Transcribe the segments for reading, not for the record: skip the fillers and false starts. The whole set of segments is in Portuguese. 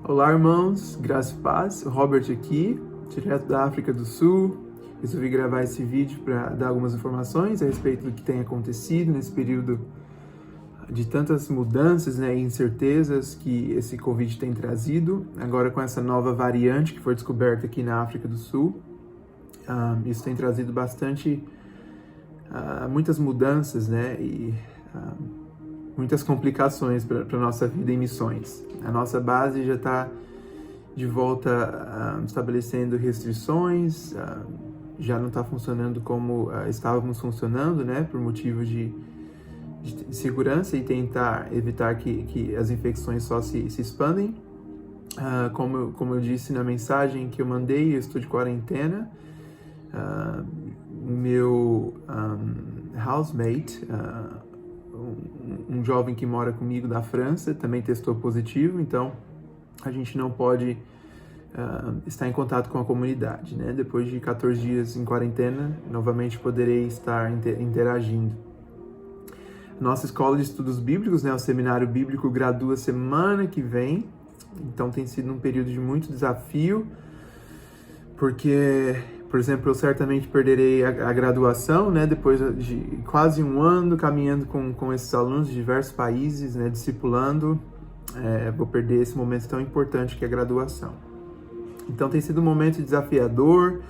Olá, irmãos, graça e paz. O Robert aqui, direto da África do Sul. Resolvi gravar esse vídeo para dar algumas informações a respeito do que tem acontecido nesse período de tantas mudanças, e incertezas que esse Covid tem trazido. Agora com essa nova variante que foi descoberta aqui na África do Sul. Isso tem trazido muitas mudanças, e muitas complicações para a nossa vida em missões. A nossa base já está de volta estabelecendo restrições, já não está funcionando como estávamos funcionando, por motivo de segurança e tentar evitar que as infecções só se expandem. Como eu disse na mensagem que eu mandei, eu estou de quarentena. Meu housemate, um jovem que mora comigo da França, também testou positivo, então a gente não pode estar em contato com a comunidade, Depois de 14 dias em quarentena, novamente poderei estar interagindo. Nossa escola de estudos bíblicos, o seminário bíblico, gradua semana que vem, então tem sido um período de muito desafio, porque, por exemplo, eu certamente perderei a graduação, depois de quase um ano caminhando com esses alunos de diversos países, discipulando, vou perder esse momento tão importante que é a graduação. Então tem sido um momento desafiador,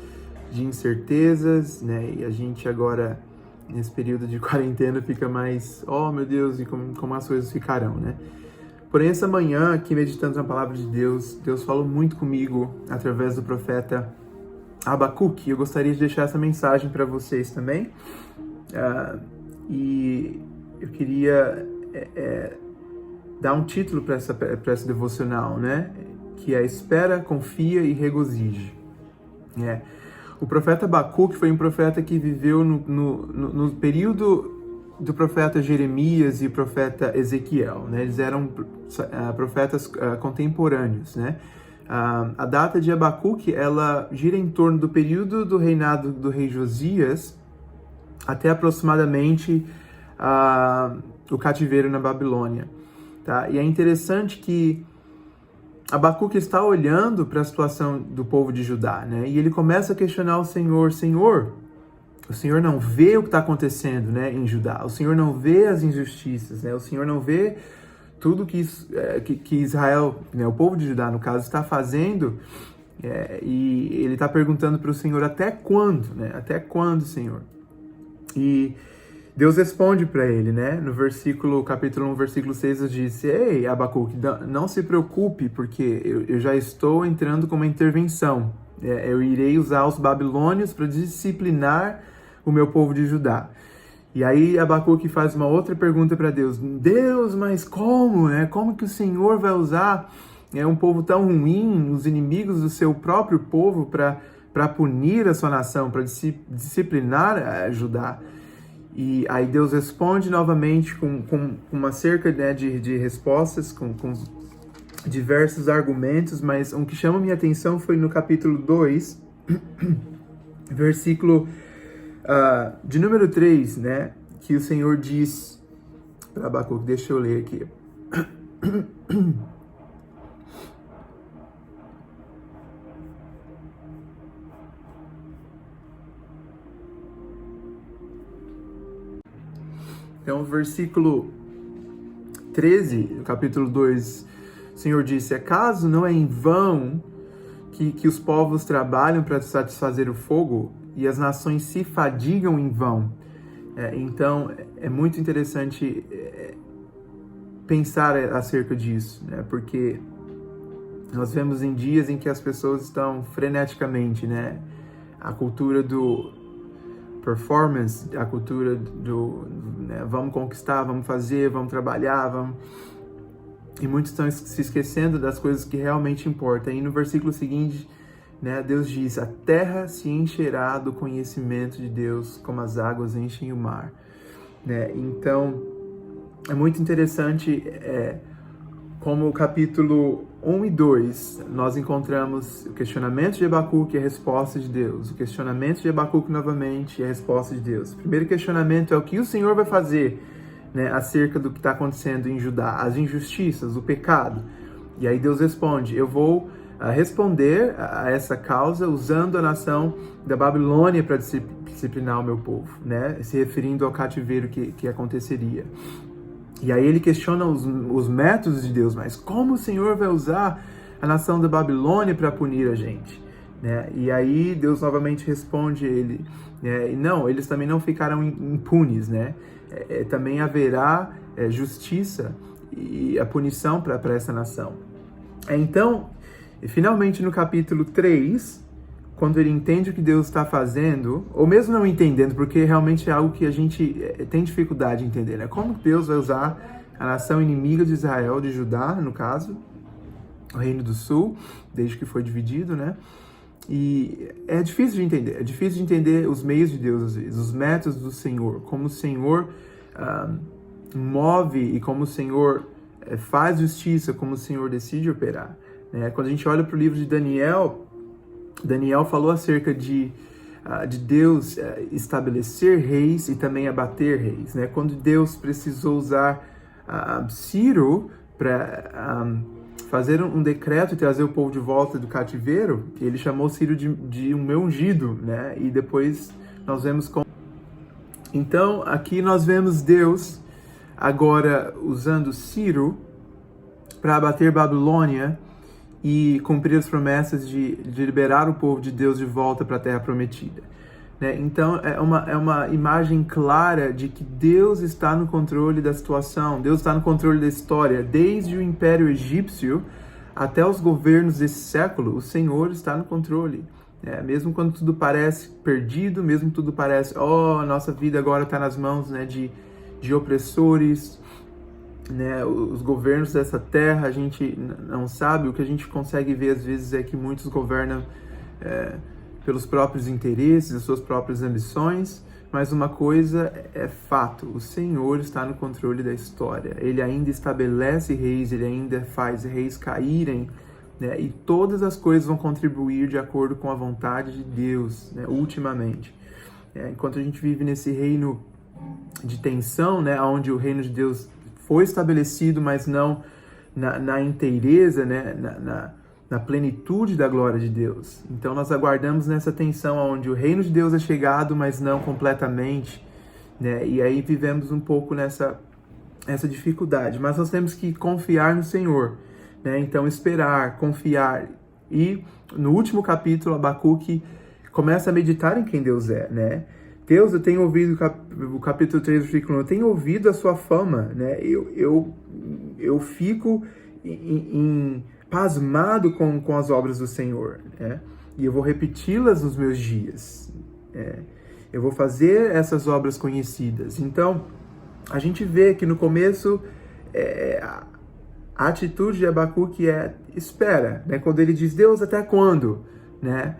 de incertezas, e a gente agora, nesse período de quarentena, fica mais, oh meu Deus, e como as coisas ficarão, Porém, essa manhã, aqui meditando na palavra de Deus, Deus falou muito comigo através do profeta Abacuque. Eu gostaria de deixar essa mensagem para vocês também. E eu queria dar um título para essa devocional, que é Espera, Confia e Regozije. O profeta Abacuque foi um profeta que viveu no período do profeta Jeremias e profeta Ezequiel, Eles eram profetas contemporâneos, A data de Abacuque, ela gira em torno do período do reinado do rei Josias até aproximadamente o cativeiro na Babilônia. Tá? E é interessante que Abacuque está olhando para a situação do povo de Judá, e ele começa a questionar o Senhor: Senhor, o Senhor não vê o que está acontecendo, em Judá, o Senhor não vê as injustiças, o Senhor não vê tudo que Israel, o povo de Judá, no caso, está fazendo, e ele está perguntando para o Senhor: até quando, Até quando, Senhor? E Deus responde para ele, no capítulo 1, versículo 6, Deus diz: Ei, Abacuque, não se preocupe, porque eu já estou entrando com uma intervenção. Eu irei usar os babilônios para disciplinar o meu povo de Judá. E aí Abacuque faz uma outra pergunta para Deus: Deus, mas como? Como que o Senhor vai usar um povo tão ruim, os inimigos do seu próprio povo, para punir a sua nação, para disciplinar Judá? E aí Deus responde novamente com uma cerca de respostas, com diversos argumentos, mas um que chama minha atenção foi no capítulo 2, versículo de número 3, que o Senhor diz para Abacuque. Deixa eu ler aqui. Então, versículo 13, do capítulo 2, o Senhor disse: acaso não é em vão que os povos trabalham para satisfazer o fogo e as nações se fadigam em vão? Então, é muito interessante pensar acerca disso, porque nós vemos em dias em que as pessoas estão freneticamente, a cultura do performance, a cultura do vamos conquistar, vamos fazer, vamos trabalhar, e muitos estão se esquecendo das coisas que realmente importam. E no versículo seguinte, Deus diz: a terra se encherá do conhecimento de Deus, como as águas enchem o mar. Então, é muito interessante como o capítulo 1 e 2, nós encontramos o questionamento de Abacuque e a resposta de Deus. O questionamento de Abacuque novamente e a resposta de Deus. O primeiro questionamento é o que o Senhor vai fazer acerca do que está acontecendo em Judá, as injustiças, o pecado. E aí Deus responde, eu vou responder a essa causa usando a nação da Babilônia para disciplinar o meu povo, né? Se referindo ao cativeiro que aconteceria. E aí ele questiona os métodos de Deus, mas como o Senhor vai usar a nação da Babilônia para punir a gente? Né? E aí Deus novamente responde ele, não, eles também não ficarão impunes, né? Também haverá justiça e a punição para essa nação. Então, finalmente no capítulo 3, quando ele entende o que Deus está fazendo, ou mesmo não entendendo, porque realmente é algo que a gente tem dificuldade de entender, né? Como Deus vai usar a nação inimiga de Israel, de Judá, no caso, o Reino do Sul, desde que foi dividido, né? E é difícil de entender os meios de Deus, às vezes, os métodos do Senhor, como o Senhor move e como o Senhor faz justiça, como o Senhor decide operar. Né? Quando a gente olha para o livro de Daniel, Daniel falou acerca de Deus estabelecer reis e também abater reis. Né? Quando Deus precisou usar Ciro para fazer um decreto e trazer o povo de volta do cativeiro, ele chamou Ciro de um meu ungido, né? E depois nós vemos como... Então, aqui nós vemos Deus agora usando Ciro para abater Babilônia e cumprir as promessas de liberar o povo de Deus de volta para a Terra Prometida. Né? Então, é uma imagem clara de que Deus está no controle da situação, Deus está no controle da história. Desde o Império Egípcio até os governos desse século, o Senhor está no controle. Mesmo quando tudo parece perdido, mesmo tudo parece, nossa vida agora está nas mãos, né, de opressores, né, os governos dessa terra, a gente não sabe, o que a gente consegue ver às vezes é que muitos governam pelos próprios interesses, as suas próprias ambições, mas uma coisa é fato, o Senhor está no controle da história, Ele ainda estabelece reis, Ele ainda faz reis caírem, né, e todas as coisas vão contribuir de acordo com a vontade de Deus, né, ultimamente. Enquanto a gente vive nesse reino de tensão, né, onde o reino de Deus foi estabelecido, mas não na inteireza, né, na plenitude da glória de Deus. Então nós aguardamos nessa tensão onde o reino de Deus é chegado, mas não completamente, né? E aí vivemos um pouco essa dificuldade. Mas nós temos que confiar no Senhor, né? Então esperar, confiar. E no último capítulo, Abacuque começa a meditar em quem Deus é, né? Deus, eu tenho ouvido, o capítulo 3, versículo 1, eu tenho ouvido a sua fama, né? Eu fico pasmado com as obras do Senhor, né? E eu vou repeti-las nos meus dias. Eu vou fazer essas obras conhecidas. Então, a gente vê que no começo a atitude de Abacuque é espera, né? Quando ele diz, Deus, até quando? Né?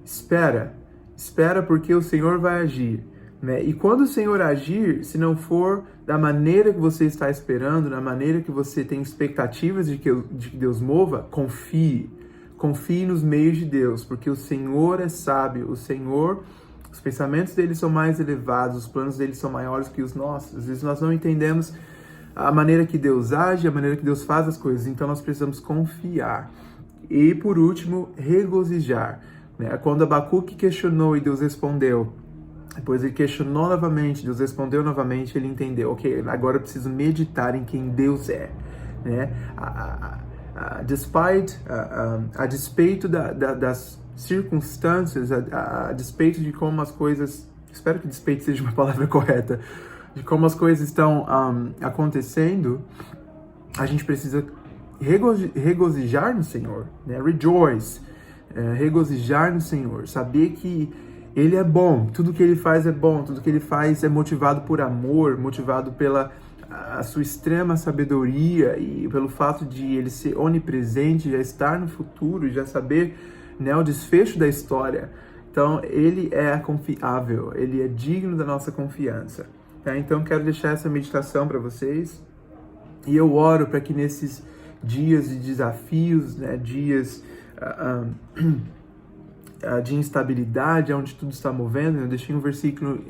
Espera porque o Senhor vai agir. Né? E quando o Senhor agir, se não for da maneira que você está esperando, da maneira que você tem expectativas de que Deus mova, confie. Confie nos meios de Deus, porque o Senhor é sábio, o Senhor, os pensamentos dele são mais elevados, os planos dele são maiores que os nossos. Às vezes nós não entendemos a maneira que Deus age, a maneira que Deus faz as coisas, então nós precisamos confiar. E por último, regozijar. Né? Quando Abacuque questionou e Deus respondeu, depois ele questionou novamente, Deus respondeu novamente, ele entendeu, ok, agora eu preciso meditar em quem Deus é. Né? A despeito das circunstâncias, a despeito de como as coisas, espero que despeito seja uma palavra correta, de como as coisas estão acontecendo, a gente precisa regozijar no Senhor, né? Rejoice, regozijar no Senhor, saber que Ele é bom, tudo que Ele faz é bom, tudo que Ele faz é motivado por amor, motivado pela a sua extrema sabedoria e pelo fato de Ele ser onipresente, já estar no futuro, já saber, né, o desfecho da história. Então, Ele é confiável, Ele é digno da nossa confiança. Tá? Então, quero deixar essa meditação para vocês e eu oro para que nesses dias de desafios, né, dias de instabilidade, onde tudo está movendo, eu deixei um versículo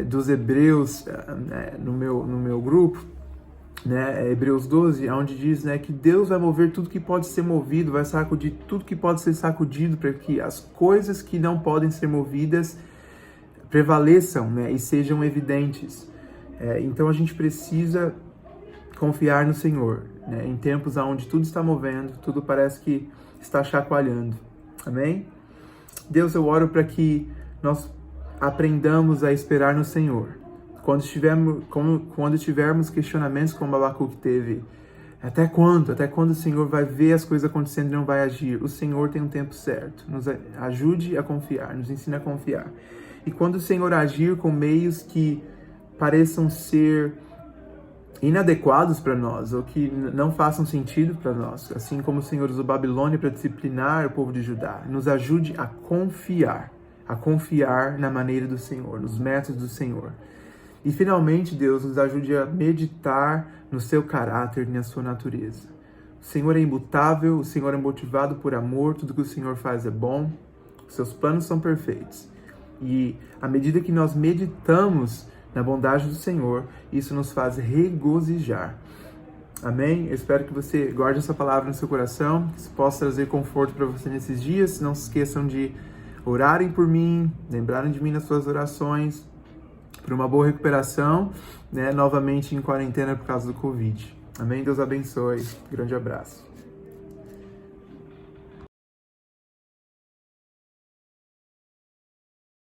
dos Hebreus no meu grupo, né, Hebreus 12, onde diz, né, que Deus vai mover tudo que pode ser movido, vai sacudir tudo que pode ser sacudido, para que as coisas que não podem ser movidas prevaleçam, né, e sejam evidentes. Então a gente precisa confiar no Senhor, né, em tempos onde tudo está movendo, tudo parece que está chacoalhando. Amém? Deus, eu oro para que nós aprendamos a esperar no Senhor. Quando tivermos questionamentos como Abacuque teve, até quando? Até quando o Senhor vai ver as coisas acontecendo e não vai agir? O Senhor tem um tempo certo. Nos ajude a confiar, nos ensina a confiar. E quando o Senhor agir com meios que pareçam ser inadequados para nós, ou que não façam sentido para nós, assim como o Senhor usou Babilônia para disciplinar o povo de Judá, nos ajude a confiar na maneira do Senhor, nos métodos do Senhor. E finalmente, Deus, nos ajude a meditar no seu caráter e na sua natureza. O Senhor é imutável, o Senhor é motivado por amor, tudo que o Senhor faz é bom, os seus planos são perfeitos. E à medida que nós meditamos na bondade do Senhor, isso nos faz regozijar. Amém? Eu espero que você guarde essa palavra no seu coração, que isso possa trazer conforto para você nesses dias. Não se esqueçam de orarem por mim, lembrarem de mim nas suas orações, por uma boa recuperação, né, novamente em quarentena por causa do Covid. Amém? Deus abençoe. Grande abraço.